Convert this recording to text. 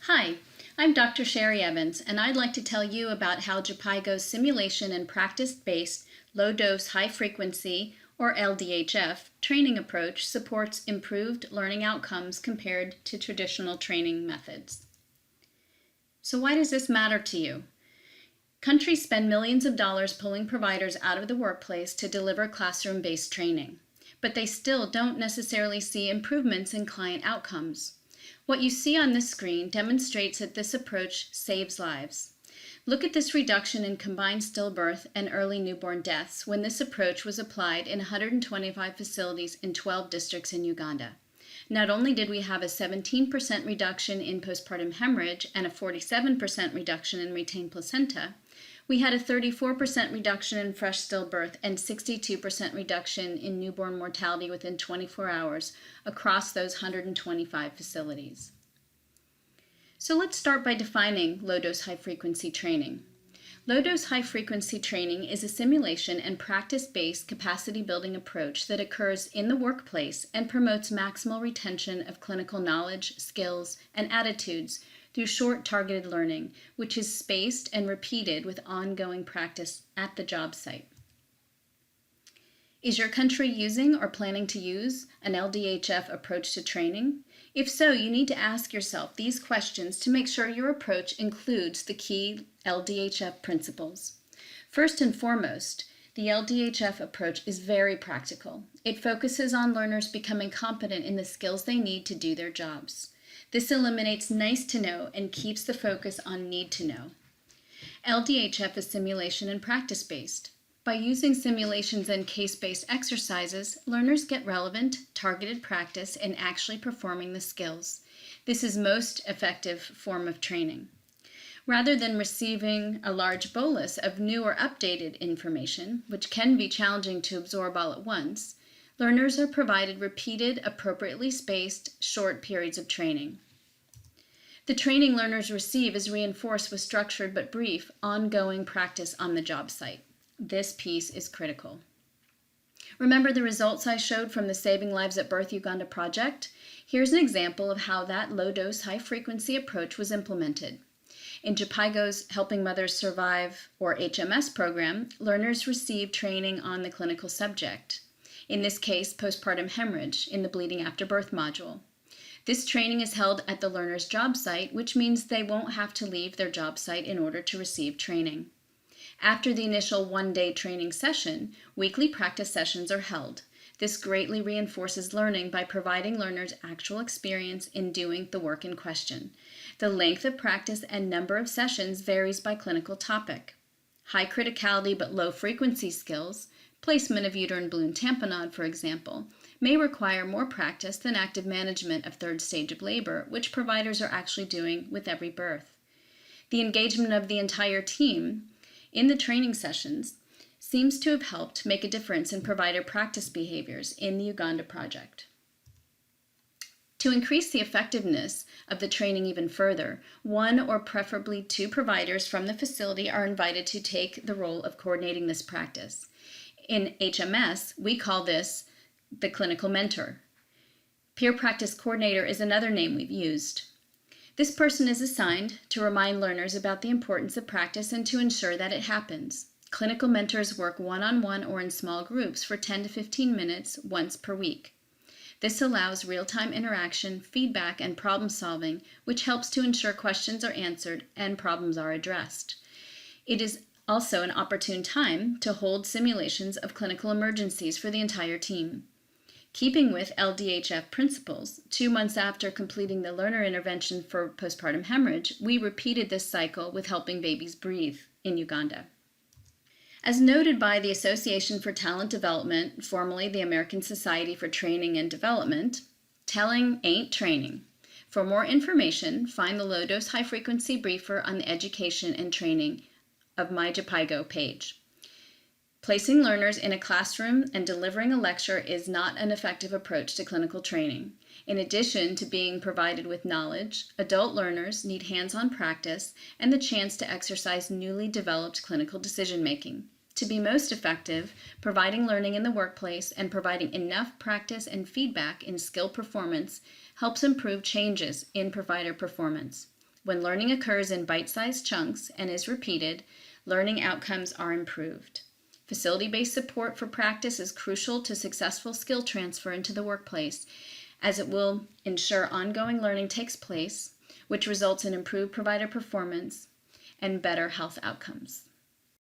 Hi, I'm Dr. Cherrie and I'd like to tell you about how Jhpiego's simulation and practice-based low-dose, high-frequency, or LDHF, training approach supports improved learning outcomes compared to traditional training methods. So why does this matter to you? Countries spend millions of dollars pulling providers out of the workplace to deliver classroom-based training, but they still don't necessarily see improvements in client outcomes. What you see on this screen demonstrates that this approach saves lives. Look at this reduction in combined stillbirth and early newborn deaths when this approach was applied in 125 facilities in 12 districts in Uganda. Not only did we have a 17% reduction in postpartum hemorrhage and a 47% reduction in retained placenta, we had a 34% reduction in fresh stillbirth and 62% reduction in newborn mortality within 24 hours across those 125 facilities. So let's start by defining low-dose high-frequency training. Low-dose high-frequency training is a simulation and practice-based capacity-building approach that occurs in the workplace and promotes maximal retention of clinical knowledge, skills, and attitudes through short targeted learning, which is spaced and repeated with ongoing practice at the job site. Is your country using or planning to use an LDHF approach to training? If so, you need to ask yourself these questions to make sure your approach includes the key LDHF principles. First and foremost, the LDHF approach is very practical. It focuses on learners becoming competent in the skills they need to do their jobs. This eliminates nice to know and keeps the focus on need to know. LDHF is simulation and practice-based. By using simulations and case-based exercises, learners get relevant, targeted practice in actually performing the skills. This is most effective form of training. Rather than receiving a large bolus of new or updated information, which can be challenging to absorb all at once, learners are provided repeated, appropriately spaced, short periods of training. The training learners receive is reinforced with structured but brief, ongoing practice on the job site. This piece is critical. Remember the results I showed from the Saving Lives at Birth Uganda project? Here's an example of how that low-dose, high-frequency approach was implemented. In Jhpiego's Helping Mothers Survive, or HMS program, learners received training on the clinical subject. In this case, postpartum hemorrhage in the Bleeding After Birth module. This training is held at the learner's job site, which means they won't have to leave their job site in order to receive training. After the initial one-day training session, weekly practice sessions are held. This greatly reinforces learning by providing learners actual experience in doing the work in question. The length of practice and number of sessions varies by clinical topic. High criticality but low frequency skills, placement of uterine balloon tamponade, for example, may require more practice than active management of third stage of labor, which providers are actually doing with every birth. The engagement of the entire team in the training sessions seems to have helped make a difference in provider practice behaviors in the Uganda project. To increase the effectiveness of the training even further, one or preferably two providers from the facility are invited to take the role of coordinating this practice. In HMS, we call this the clinical mentor. Peer practice coordinator is another name we've used. This person is assigned to remind learners about the importance of practice and to ensure that it happens. Clinical mentors work one-on-one or in small groups for 10 to 15 minutes once per week. This allows real-time interaction, feedback, and problem solving, which helps to ensure questions are answered and problems are addressed. It is also an opportune time to hold simulations of clinical emergencies for the entire team. Keeping with LDHF principles, 2 months after completing the learner intervention for postpartum hemorrhage, we repeated this cycle with Helping Babies Breathe in Uganda. As noted by the Association for Talent Development, formerly the American Society for Training and Development, telling ain't training. For more information, find the low-dose high-frequency briefer on the education and training of my Jhpiego page. Placing learners in a classroom and delivering a lecture is not an effective approach to clinical training. In addition to being provided with knowledge, adult learners need hands-on practice and the chance to exercise newly developed clinical decision-making. To be most effective, providing learning in the workplace and providing enough practice and feedback in skill performance helps improve changes in provider performance. When learning occurs in bite-sized chunks and is repeated, learning outcomes are improved. Facility-based support for practice is crucial to successful skill transfer into the workplace, as it will ensure ongoing learning takes place, which results in improved provider performance and better health outcomes.